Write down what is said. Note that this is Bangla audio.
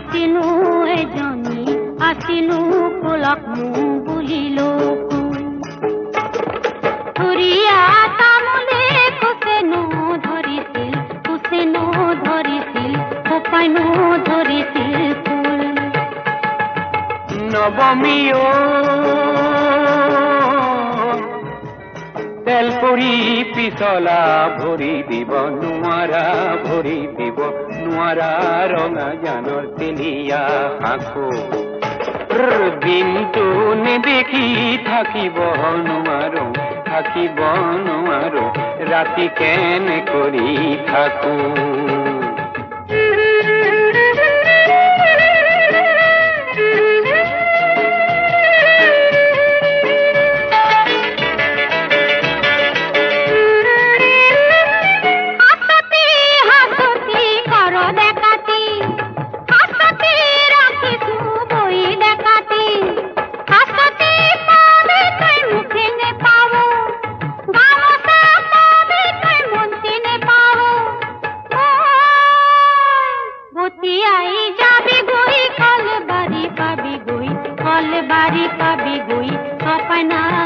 আসিনু এজনী আসিনু কোলক মু বুলিল তুরিয়া তামুলে কুসেনু ধরিছিল কোপাইনু ধরিছিল ফুল নবমীয় তেলপুরি পিছলা ভরি দিব নোৱাৰা ৰঙা জানৰ তেলিয়া শাকো দিনটো নেদেখি থাকিব নোৱাৰো ৰাতি কেনে কৰি থাকো বাড়ি পাবি গই সপানা